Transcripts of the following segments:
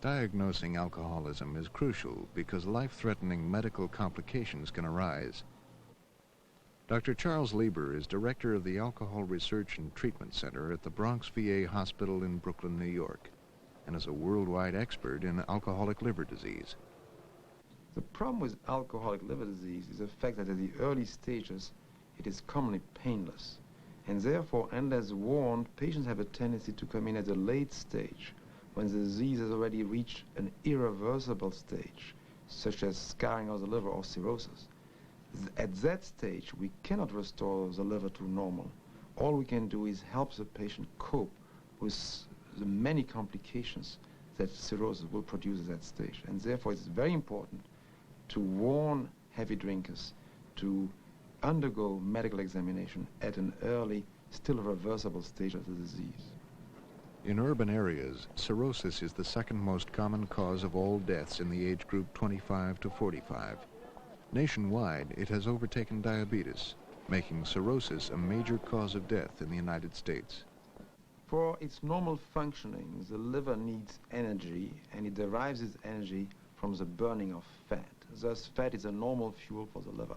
Diagnosing alcoholism is crucial because life-threatening medical complications can arise. Dr. Charles Lieber is director of the Alcohol Research and Treatment Center at the Bronx VA Hospital in Brooklyn, New York, and is a worldwide expert in alcoholic liver disease. The problem with alcoholic liver disease is the fact that at the early stages, it is commonly painless. And therefore, unless warned, patients have a tendency to come in at a late stage when the disease has already reached an irreversible stage, such as scarring of the liver or cirrhosis. At that stage, we cannot restore the liver to normal. All we can do is help the patient cope with the many complications that cirrhosis will produce at that stage. And therefore, it's very important to warn heavy drinkers to undergo medical examination at an early, still reversible stage of the disease. In urban areas, cirrhosis is the second most common cause of all deaths in the age group 25 to 45. Nationwide, it has overtaken diabetes, making cirrhosis a major cause of death in the United States. For its normal functioning, the liver needs energy, and it derives its energy from the burning of fat. Thus, fat is a normal fuel for the liver.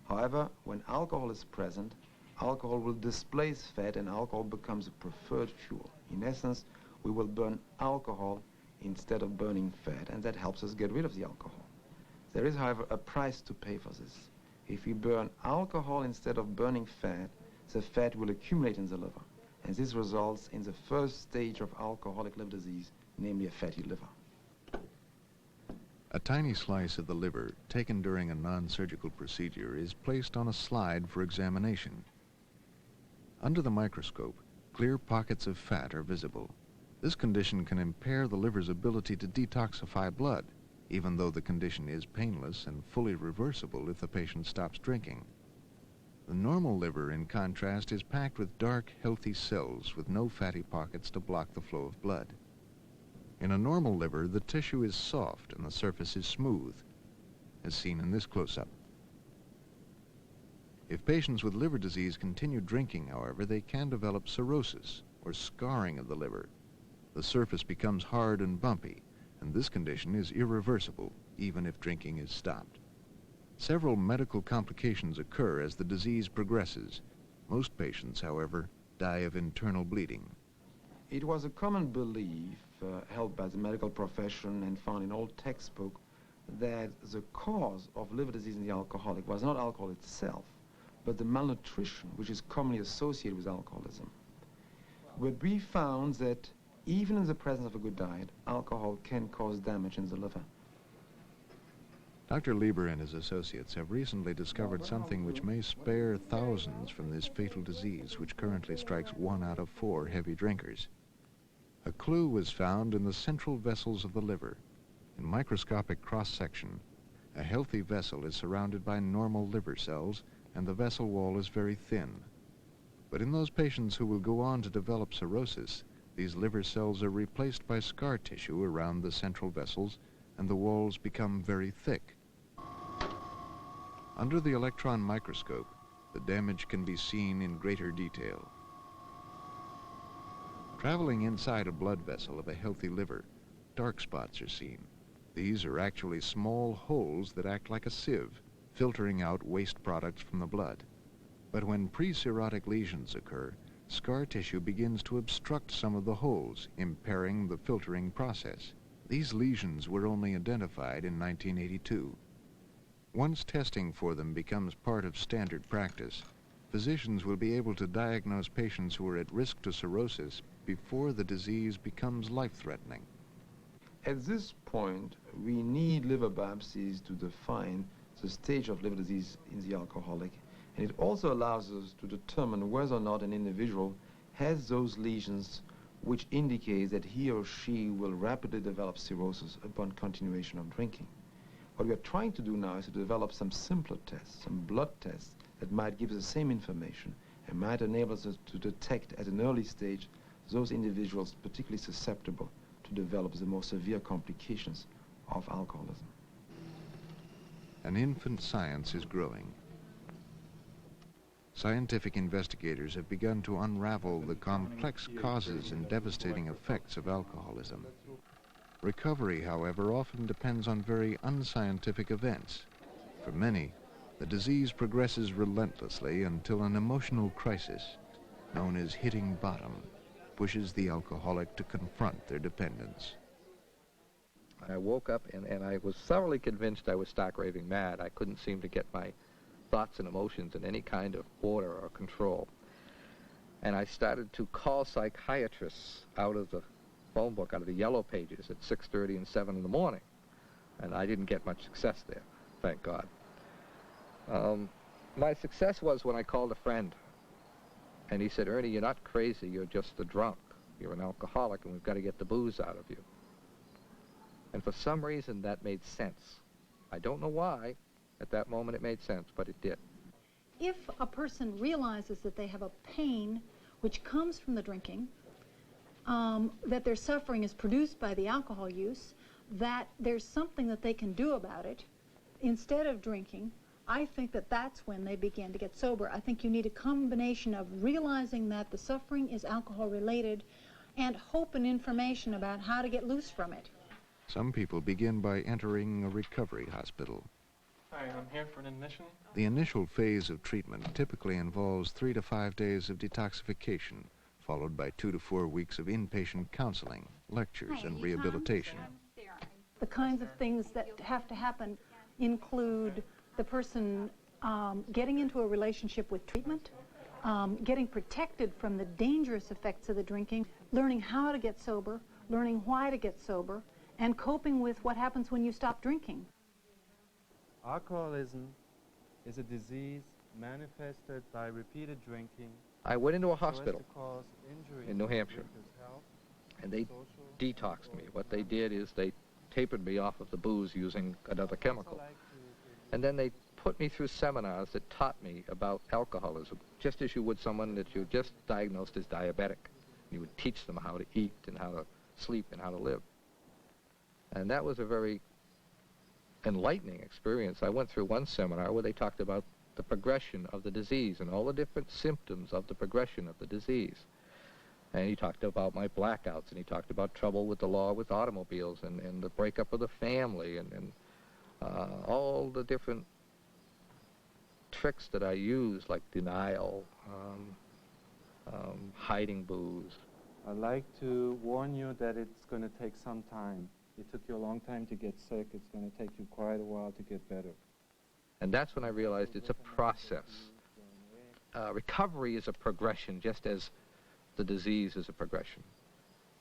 However, when alcohol is present, alcohol will displace fat and alcohol becomes a preferred fuel. In essence, we will burn alcohol instead of burning fat, and that helps us get rid of the alcohol. There is, however, a price to pay for this. If we burn alcohol instead of burning fat, the fat will accumulate in the liver, and this results in the first stage of alcoholic liver disease, namely a fatty liver. A tiny slice of the liver, taken during a non-surgical procedure, is placed on a slide for examination. Under the microscope, clear pockets of fat are visible. This condition can impair the liver's ability to detoxify blood, even though the condition is painless and fully reversible if the patient stops drinking. The normal liver, in contrast, is packed with dark, healthy cells with no fatty pockets to block the flow of blood. In a normal liver, the tissue is soft and the surface is smooth, as seen in this close-up. If patients with liver disease continue drinking, however, they can develop cirrhosis, or scarring of the liver. The surface becomes hard and bumpy, and this condition is irreversible, even if drinking is stopped. Several medical complications occur as the disease progresses. Most patients, however, die of internal bleeding. It was a common belief held by the medical profession and found in all textbooks that the cause of liver disease in the alcoholic was not alcohol itself, but the malnutrition which is commonly associated with alcoholism. But we found that even in the presence of a good diet, alcohol can cause damage in the liver. Dr. Lieber and his associates have recently discovered something which may spare thousands from this fatal disease, which currently strikes 1 out of 4 heavy drinkers. A clue was found in the central vessels of the liver. In microscopic cross-section, a healthy vessel is surrounded by normal liver cells, and the vessel wall is very thin. But in those patients who will go on to develop cirrhosis, these liver cells are replaced by scar tissue around the central vessels, and the walls become very thick. Under the electron microscope, the damage can be seen in greater detail. Traveling inside a blood vessel of a healthy liver, dark spots are seen. These are actually small holes that act like a sieve, filtering out waste products from the blood. But when pre-cirrhotic lesions occur, scar tissue begins to obstruct some of the holes, impairing the filtering process. These lesions were only identified in 1982. Once testing for them becomes part of standard practice, physicians will be able to diagnose patients who are at risk to cirrhosis before the disease becomes life-threatening. At this point, we need liver biopsies to define the stage of liver disease in the alcoholic, and it also allows us to determine whether or not an individual has those lesions which indicate that he or she will rapidly develop cirrhosis upon continuation of drinking. What we are trying to do now is to develop some simpler tests, some blood tests that might give us the same information and might enable us to detect at an early stage those individuals particularly susceptible to develop the more severe complications of alcoholism. An infant science is growing. Scientific investigators have begun to unravel the complex causes and devastating effects of alcoholism. Recovery, however, often depends on very unscientific events. For many, the disease progresses relentlessly until an emotional crisis, known as hitting bottom, pushes the alcoholic to confront their dependence. I woke up and I was thoroughly convinced I was stark raving mad. I couldn't seem to get my thoughts and emotions in any kind of order or control. And I started to call psychiatrists out of the phone book, out of the yellow pages at 6:30 and 7 in the morning. And I didn't get much success there, thank God. My success was when I called a friend. And he said, "Ernie, you're not crazy, you're just a drunk. You're an alcoholic, and we've got to get the booze out of you." And for some reason, that made sense. I don't know why. At that moment, it made sense, but it did. If a person realizes that they have a pain which comes from the drinking, that their suffering is produced by the alcohol use, that there's something that they can do about it instead of drinking, I think that that's when they begin to get sober. I think you need a combination of realizing that the suffering is alcohol related and hope and information about how to get loose from it. Some people begin by entering a recovery hospital. Hi, I'm here for an admission. The initial phase of treatment typically involves 3 to 5 days of detoxification, followed by 2 to 4 weeks of inpatient counseling, lectures, and rehabilitation. The kinds of things that have to happen include the person getting into a relationship with treatment, getting protected from the dangerous effects of the drinking, learning how to get sober, learning why to get sober, and coping with what happens when you stop drinking. Alcoholism is a disease manifested by repeated drinking. I went into a hospital so as to cause injury in New to Hampshire, health, and they social, detoxed me. What they did is they tapered me off of the booze using another chemical. And then they put me through seminars that taught me about alcoholism, just as you would someone that you just diagnosed as diabetic. You would teach them how to eat and how to sleep and how to live. And that was a very enlightening experience. I went through one seminar where they talked about the progression of the disease and all the different symptoms of the progression of the disease. And he talked about my blackouts, and he talked about trouble with the law with automobiles and the breakup of the family and all the different tricks that I use, like denial, hiding booze. I'd like to warn you that it's going to take some time. It took you a long time to get sick. It's going to take you quite a while to get better. And that's when I realized it's a process. Recovery is a progression, just as the disease is a progression.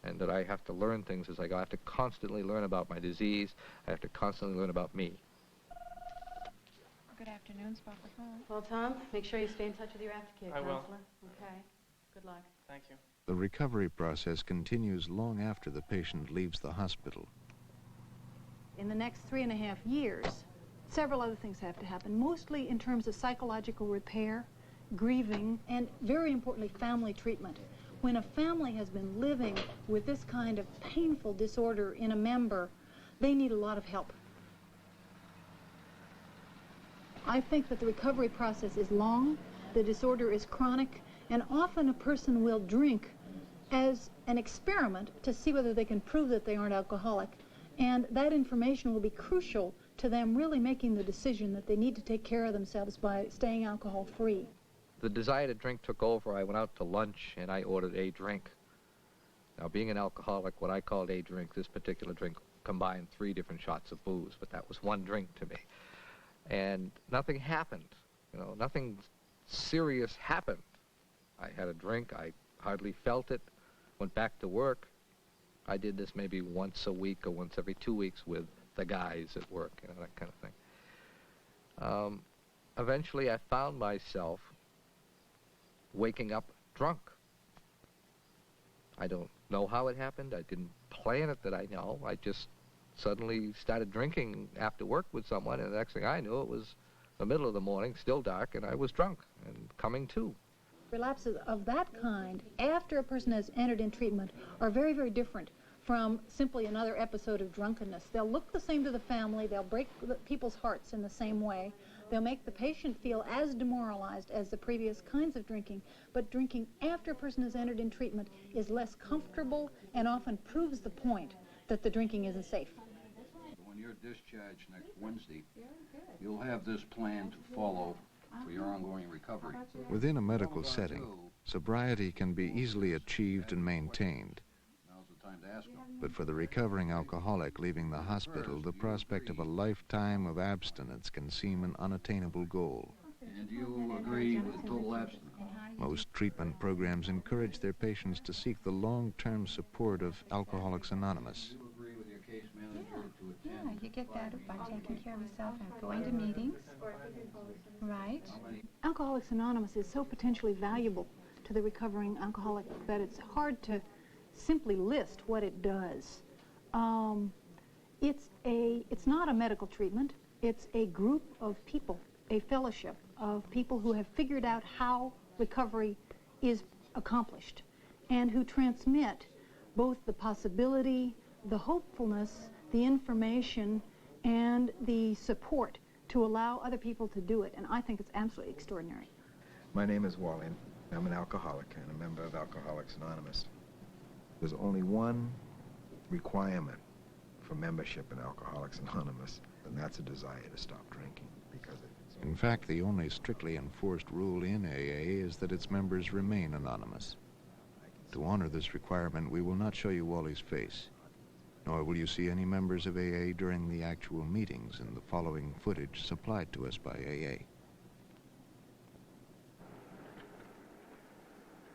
And that I have to learn things as I go. I have to constantly learn about my disease. I have to constantly learn about me. Good afternoon, Spofford Hall. Well, Tom, make sure you stay in touch with your aftercare I will. counselor. Okay. Good luck. Thank you. The recovery process continues long after the patient leaves the hospital. In the next 3.5 years, several other things have to happen, mostly in terms of psychological repair, grieving, and very importantly, family treatment. When a family has been living with this kind of painful disorder in a member, they need a lot of help. I think that the recovery process is long, the disorder is chronic, and often a person will drink as an experiment to see whether they can prove that they aren't alcoholic. And that information will be crucial to them really making the decision that they need to take care of themselves by staying alcohol-free. The desire to drink took over. I went out to lunch and I ordered a drink. Now, being an alcoholic, what I called a drink, this particular drink combined 3 different shots of booze, but that was one drink to me. And nothing happened. You know, nothing serious happened. I had a drink, I hardly felt it, went back to work. I did this maybe once a week or once every 2 weeks with the guys at work, you know, that kind of thing. Eventually, I found myself waking up drunk. I don't know how it happened. I didn't plan it that I know. I just suddenly started drinking after work with someone, and the next thing I knew, it was the middle of the morning, still dark, and I was drunk and coming to. Relapses of that kind, after a person has entered in treatment, are very, very different from simply another episode of drunkenness. They'll look the same to the family, they'll break people's hearts in the same way, they'll make the patient feel as demoralized as the previous kinds of drinking, but drinking after a person has entered in treatment is less comfortable and often proves the point. that the drinking isn't safe. When you're discharged next Wednesday, you'll have this plan to follow for your ongoing recovery. Within a medical setting, sobriety can be easily achieved and maintained. Now's the time to ask them. But for the recovering alcoholic leaving the hospital, the prospect of a lifetime of abstinence can seem an unattainable goal. And you agree with total abstinence? Most treatment programs encourage their patients to seek the long-term support of Alcoholics Anonymous. You agree with your case manager to Yeah, attend? you get better by taking care of yourself and going to meetings. Right. Alcoholics Anonymous is so potentially valuable to the recovering alcoholic that it's hard to simply list what it does. It's not a medical treatment. It's a group of people, a fellowship of people who have figured out how recovery is accomplished and who transmit both the possibility, the hopefulness, the information, and the support to allow other people to do it. And I think it's absolutely extraordinary. My name is Wally. I'm an alcoholic and a member of Alcoholics Anonymous. There's only one requirement for membership in Alcoholics Anonymous, and that's a desire to stop drinking. Because In fact, the only strictly enforced rule in AA is that its members remain anonymous. To honor this requirement, we will not show you Wally's face, nor will you see any members of AA during the actual meetings in the following footage supplied to us by AA.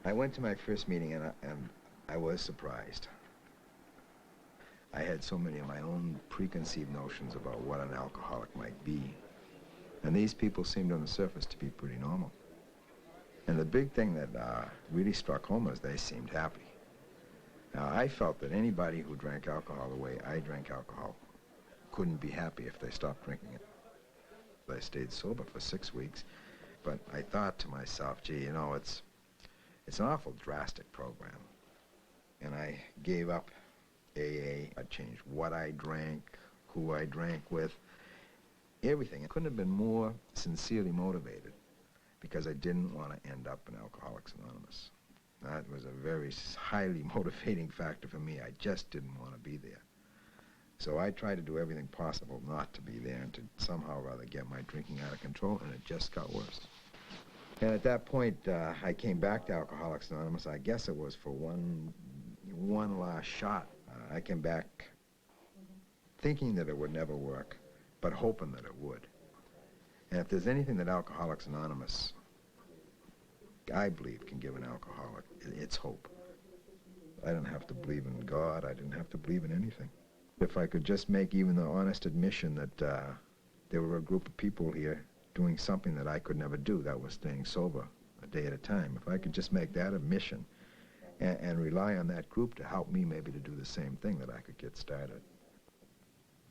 I went to my first meeting and I was surprised. I had so many of my own preconceived notions about what an alcoholic might be. And these people seemed on the surface to be pretty normal. And the big thing that really struck home was they seemed happy. Now, I felt that anybody who drank alcohol the way I drank alcohol couldn't be happy if they stopped drinking it. I stayed sober for 6 weeks, but I thought to myself, gee, you know, it's an awful drastic program. And I gave up AA. I changed what I drank, who I drank with, everything. I couldn't have been more sincerely motivated because I didn't want to end up in Alcoholics Anonymous. That was a very highly motivating factor for me. I just didn't want to be there. So I tried to do everything possible not to be there and to somehow or other get my drinking out of control, and it just got worse. And at that point, I came back to Alcoholics Anonymous. I guess it was for one last shot. I came back thinking that it would never work, but hoping that it would. And if there's anything that Alcoholics Anonymous, I believe, can give an alcoholic, it's hope. I didn't have to believe in God. I didn't have to believe in anything. If I could just make even the honest admission that there were a group of people here doing something that I could never do, that was staying sober a day at a time. If I could just make that admission and rely on that group to help me maybe to do the same thing, that I could get started.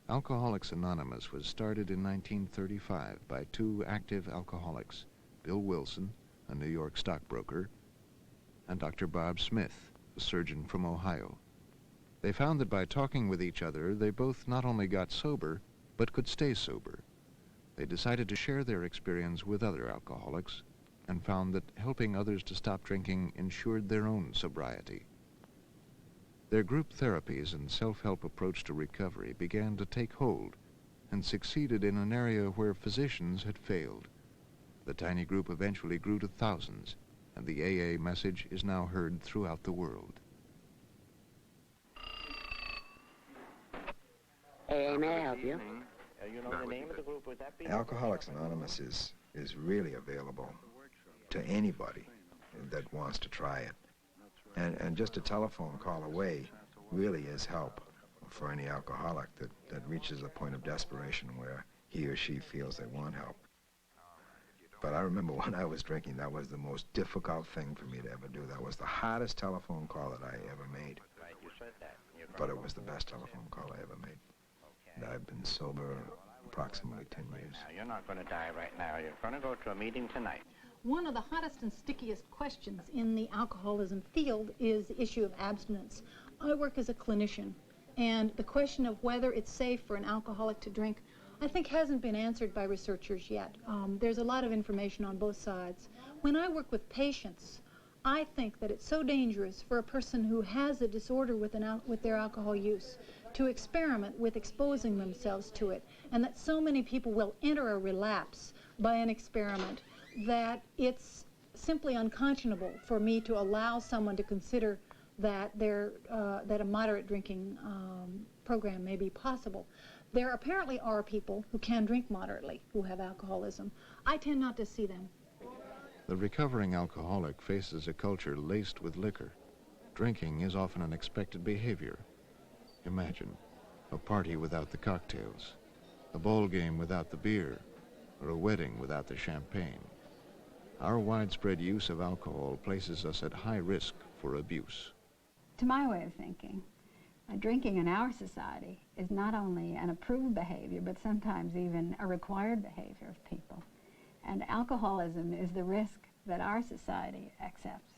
Alcoholics Anonymous was started in 1935 by two active alcoholics, Bill Wilson, a New York stockbroker, and Dr. Bob Smith, a surgeon from Ohio. They found that by talking with each other, they both not only got sober, but could stay sober. They decided to share their experience with other alcoholics and found that helping others to stop drinking ensured their own sobriety. Their group therapies and self-help approach to recovery began to take hold and succeeded in an area where physicians had failed. The tiny group eventually grew to thousands, and the AA message is now heard throughout the world. AA, may I help you? You know the name of the group? Would that be? Alcoholics Anonymous is really available to anybody that wants to try it. And just a telephone call away really is help for any alcoholic that reaches a point of desperation where he or she feels they want help. But I remember when I was drinking, that was the most difficult thing for me to ever do. That was the hardest telephone call that I ever made. Right, you said that. But it was the best telephone call I ever made. And I've been sober approximately 10 years. Now, you're not going to die right now. You're going to go to a meeting tonight. One of the hottest and stickiest questions in the alcoholism field is the issue of abstinence. I work as a clinician, and the question of whether it's safe for an alcoholic to drink, I think, hasn't been answered by researchers yet. There's a lot of information on both sides. When I work with patients, I think that it's so dangerous for a person who has a disorder with their alcohol use to experiment with exposing themselves to it, and that so many people will enter a relapse by an experiment that it's simply unconscionable for me to allow someone to consider that that a moderate drinking program may be possible. There apparently are people who can drink moderately who have alcoholism. I tend not to see them. The recovering alcoholic faces a culture laced with liquor. Drinking is often an expected behavior. Imagine a party without the cocktails, a ball game without the beer, or a wedding without the champagne. Our widespread use of alcohol places us at high risk for abuse. To my way of thinking, drinking in our society is not only an approved behavior, but sometimes even a required behavior of people. And alcoholism is the risk that our society accepts.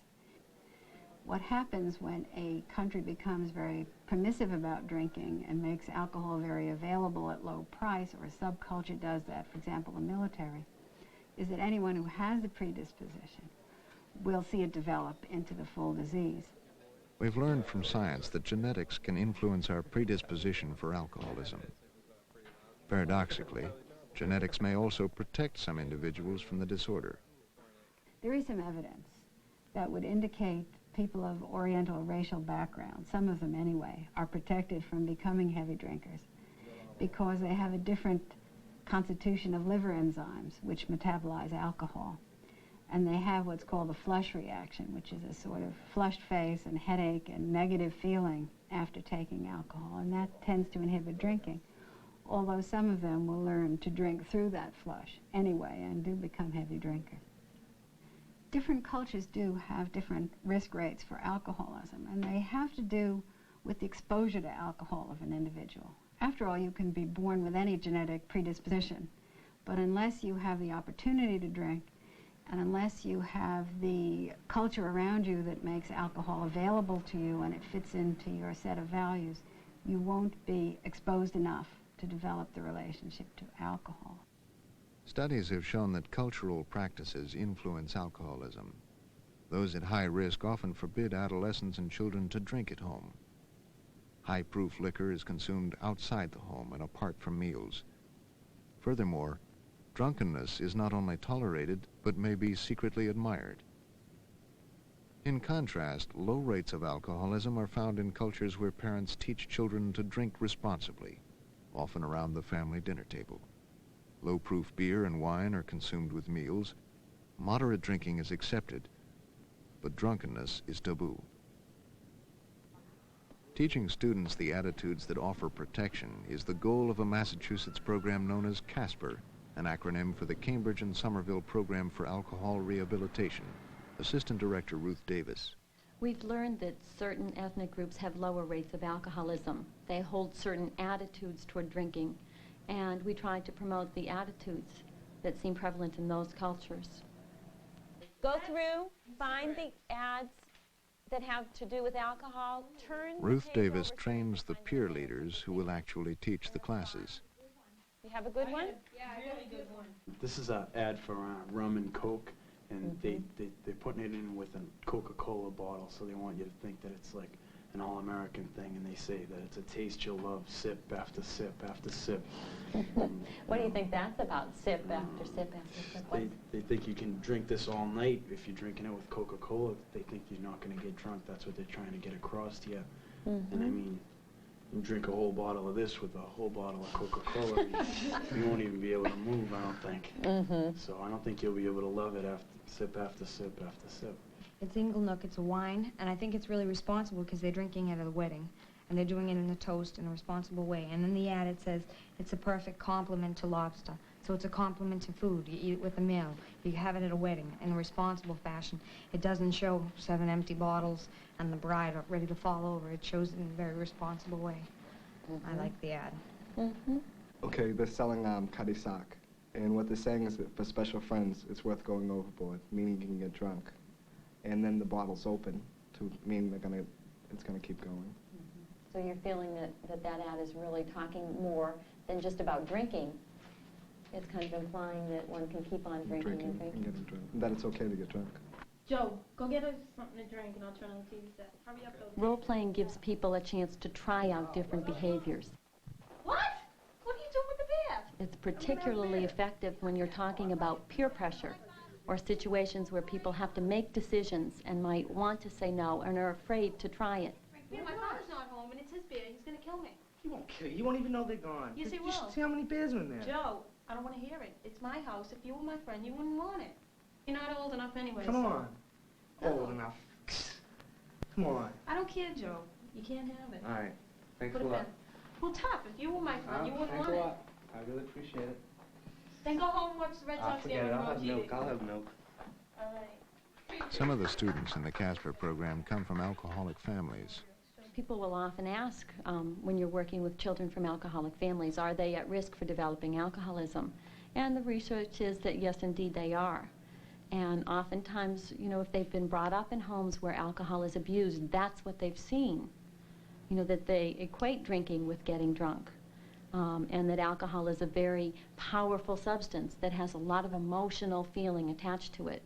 What happens when a country becomes very permissive about drinking and makes alcohol very available at low price, or a subculture does that, for example, the military, is that anyone who has a predisposition will see it develop into the full disease. We've learned from science that genetics can influence our predisposition for alcoholism. Paradoxically, genetics may also protect some individuals from the disorder. There is some evidence that would indicate people of Oriental racial background, some of them anyway, are protected from becoming heavy drinkers because they have a different constitution of liver enzymes which metabolize alcohol. And they have what's called the flush reaction, which is a sort of flushed face and headache and negative feeling after taking alcohol, and that tends to inhibit drinking, although some of them will learn to drink through that flush anyway and do become heavy drinkers. Different cultures do have different risk rates for alcoholism, and they have to do with the exposure to alcohol of an individual. After all, you can be born with any genetic predisposition, but unless you have the opportunity to drink, and unless you have the culture around you that makes alcohol available to you and it fits into your set of values, you won't be exposed enough to develop the relationship to alcohol. Studies have shown that cultural practices influence alcoholism. Those at high risk often forbid adolescents and children to drink at home. High-proof liquor is consumed outside the home and apart from meals. Furthermore, drunkenness is not only tolerated, but may be secretly admired. In contrast, low rates of alcoholism are found in cultures where parents teach children to drink responsibly, often around the family dinner table. Low-proof beer and wine are consumed with meals. Moderate drinking is accepted, but drunkenness is taboo. Teaching students the attitudes that offer protection is the goal of a Massachusetts program known as CASPR, an acronym for the Cambridge and Somerville Program for Alcohol Rehabilitation. Assistant Director Ruth Davis. We've learned that certain ethnic groups have lower rates of alcoholism. They hold certain attitudes toward drinking, and we try to promote the attitudes that seem prevalent in those cultures. Go through, find the ads that have to do with alcohol, turn Ruth Davis trains the peer leaders who will actually teach the classes. You have a good one? Yeah, a really good one. This is an ad for rum and Coke, and they're putting it in with a Coca-Cola bottle, so they want you to think that it's like an all-American thing, and they say that it's a taste you'll love, sip after sip after sip. What do you think that's about, sip after sip after sip? They think you can drink this all night if you're drinking it with Coca-Cola. They think you're not going to get drunk. That's what they're trying to get across to you. And I mean, you drink a whole bottle of this with a whole bottle of Coca-Cola, you won't even be able to move, I don't think. So I don't think you'll be able to love it after sip after sip after sip. It's Inglenook, it's a wine, and I think it's really responsible because they're drinking it at a wedding, and they're doing it in a toast in a responsible way. And in the ad it says it's a perfect complement to lobster. So it's a complement to food. You eat it with a meal. You have it at a wedding in a responsible fashion. It doesn't show 7 empty bottles and the bride ready to fall over. It shows it in a very responsible way. I like the ad. Okay, they're selling karisak, and what they're saying is that for special friends, it's worth going overboard, meaning you can get drunk. And then the bottle's open, to mean it's gonna keep going. So you're feeling that ad is really talking more than just about drinking. It's kind of implying that one can keep on drinking and drinking. And getting drunk. And that it's okay to get drunk. Joe, go get us something to drink and I'll turn on the TV set. Hurry up, though. Role-playing gives people a chance to try out different behaviors. What? What are you doing with the bear? It's particularly effective when you're talking about peer pressure or situations where people have to make decisions and might want to say no and are afraid to try it. My father's not home and it's his bear. He's going to kill me. He won't kill you. You won't even know they're gone. Yes, he You will. should see how many bears are in there. Joe, I don't want to hear it. It's my house. If you were my friend, you wouldn't want it. You're not old enough anyway. Come so. on. Old enough. Come on. I don't care, Joe. You can't have it. All right. Thanks Put a it lot. down. Well, tough. If you were my friend, you wouldn't Thanks want a it. lot. I really appreciate it. Then go home and watch the Red Sox game Forget it. on I'll have TV. milk. I'll have milk. All right. Some of the students in the CASPER program come from alcoholic families. People will often ask, when you're working with children from alcoholic families, are they at risk for developing alcoholism? And the research is that yes, indeed they are. And oftentimes, you know, if they've been brought up in homes where alcohol is abused, that's what they've seen. You know, that they equate drinking with getting drunk. And that alcohol is a very powerful substance that has a lot of emotional feeling attached to it.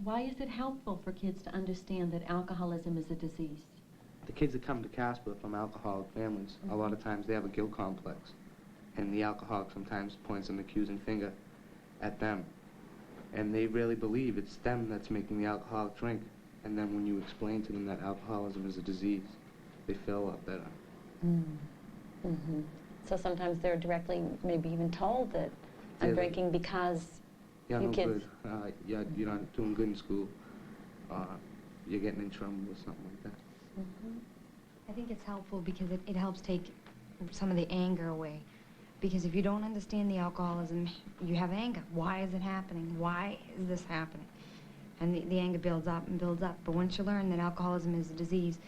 Why is it helpful for kids to understand that alcoholism is a disease? The kids that come to CASPER from alcoholic families, a lot of times they have a guilt complex. And the alcoholic sometimes points an accusing finger at them. And they really believe it's them that's making the alcoholic drink. And then when you explain to them that alcoholism is a disease, they feel a lot better. Mm-hmm. So sometimes they're directly, maybe even told that I'm drinking because Yeah, you no kids... good. You're not doing good in school. You're getting in trouble or something like that. Mm-hmm. I think it's helpful because it helps take some of the anger away. Because if you don't understand the alcoholism, you have anger. Why is it happening? Why is this happening? And the anger builds up and builds up. But once you learn that alcoholism is a disease,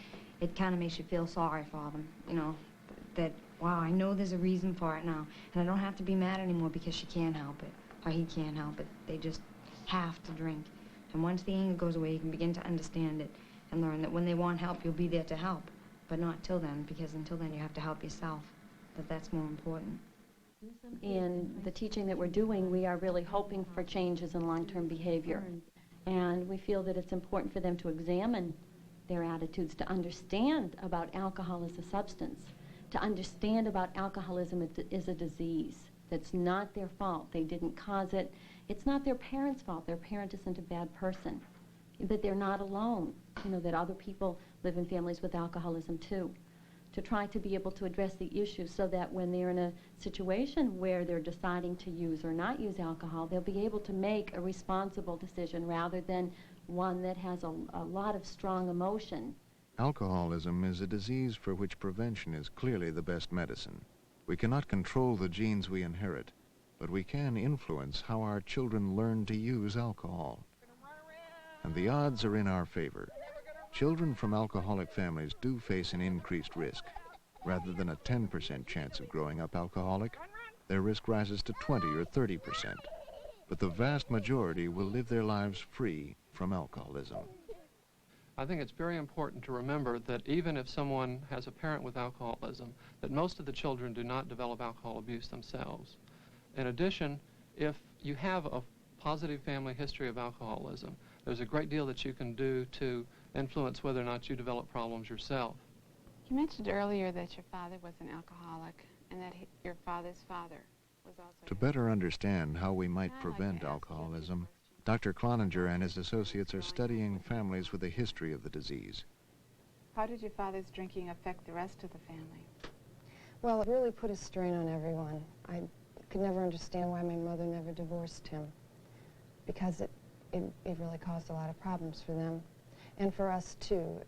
it kind of makes you feel sorry for them, you know, that, wow, I know there's a reason for it now. And I don't have to be mad anymore because she can't help it, or he can't help it. They just have to drink. And once the anger goes away, you can begin to understand it and learn that when they want help, you'll be there to help. But not till then, because until then you have to help yourself. That's more important. In the teaching that we're doing, we are really hoping for changes in long-term behavior. And we feel that it's important for them to examine their attitudes, to understand about alcohol as a substance, to understand about alcoholism as a disease. That's not their fault. They didn't cause it. It's not their parents' fault. Their parent isn't a bad person. That they're not alone. You know, that other people live in families with alcoholism too. To try to be able to address the issue so that when they're in a situation where they're deciding to use or not use alcohol, they'll be able to make a responsible decision rather than one that has a lot of strong emotion. Alcoholism is a disease for which prevention is clearly the best medicine. We cannot control the genes we inherit, but we can influence how our children learn to use alcohol. And the odds are in our favor. Children from alcoholic families do face an increased risk. Rather than a 10% chance of growing up alcoholic, their risk rises to 20 or 30%. But the vast majority will live their lives free from alcoholism. I think it's very important to remember that even if someone has a parent with alcoholism, that most of the children do not develop alcohol abuse themselves. In addition, if you have a positive family history of alcoholism, there's a great deal that you can do to influence whether or not you develop problems yourself. You mentioned earlier that your father was an alcoholic and that your father's father was also... To better understand how we might prevent alcoholism, Dr. Cloninger and his associates are studying families with a history of the disease. How did your father's drinking affect the rest of the family? Well, it really put a strain on everyone. I could never understand why my mother never divorced him, because it really caused a lot of problems for them. And for us, too.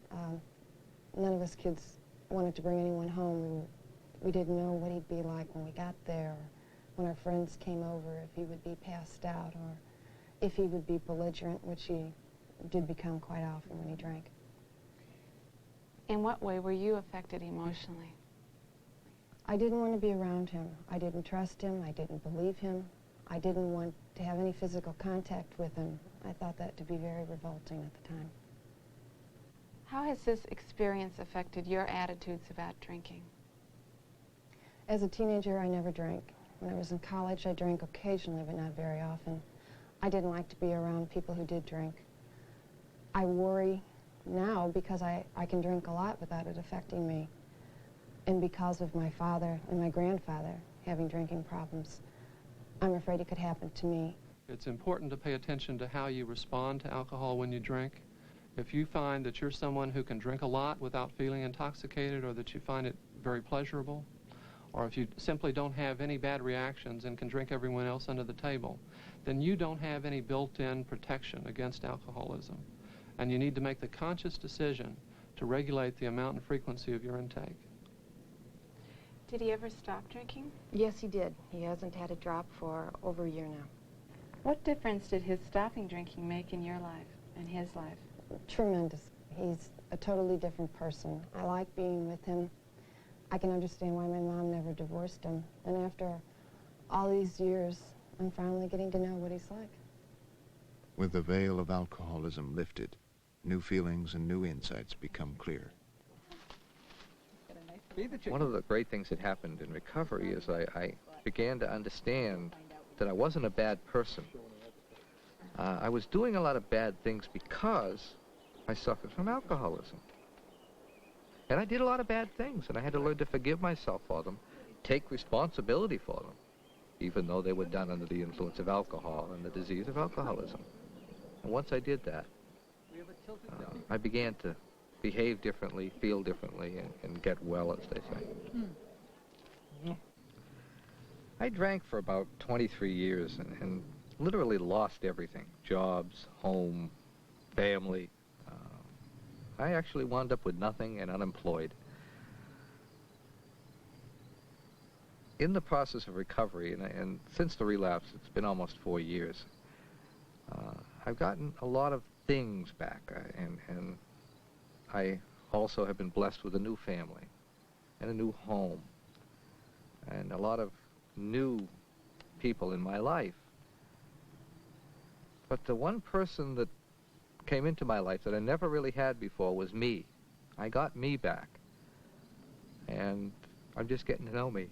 None of us kids wanted to bring anyone home. We didn't know what he'd be like when we got there, or when our friends came over, if he would be passed out, or if he would be belligerent, which he did become quite often when he drank. In what way were you affected emotionally? I didn't want to be around him. I didn't trust him. I didn't believe him. I didn't want to have any physical contact with him. I thought that to be very revolting at the time. How has this experience affected your attitudes about drinking? As a teenager, I never drank. When I was in college, I drank occasionally, but not very often. I didn't like to be around people who did drink. I worry now because I can drink a lot without it affecting me. And because of my father and my grandfather having drinking problems, I'm afraid it could happen to me. It's important to pay attention to how you respond to alcohol when you drink. If you find that you're someone who can drink a lot without feeling intoxicated, or that you find it very pleasurable, or if you simply don't have any bad reactions and can drink everyone else under the table, then you don't have any built-in protection against alcoholism. And you need to make the conscious decision to regulate the amount and frequency of your intake. Did he ever stop drinking? Yes, he did. He hasn't had a drop for over a year now. What difference did his stopping drinking make in your life and his life? Tremendous. He's a totally different person. I like being with him. I can understand why my mom never divorced him. And after all these years, I'm finally getting to know what he's like. With the veil of alcoholism lifted, new feelings and new insights become clear. One of the great things that happened in recovery is I began to understand that I wasn't a bad person. I was doing a lot of bad things because I suffered from alcoholism. And I did a lot of bad things, and I had to learn to forgive myself for them, take responsibility for them, even though they were done under the influence of alcohol and the disease of alcoholism. And once I did that, I began to behave differently, feel differently, and get well, as they say. I drank for about 23 years and literally lost everything. Jobs, home, family. I actually wound up with nothing and unemployed. In the process of recovery, and since the relapse, it's been almost 4 years, I've gotten a lot of things back, and I also have been blessed with a new family and a new home and a lot of new people in my life. But the one person that came into my life that I never really had before was me. I got me back, and I'm just getting to know me.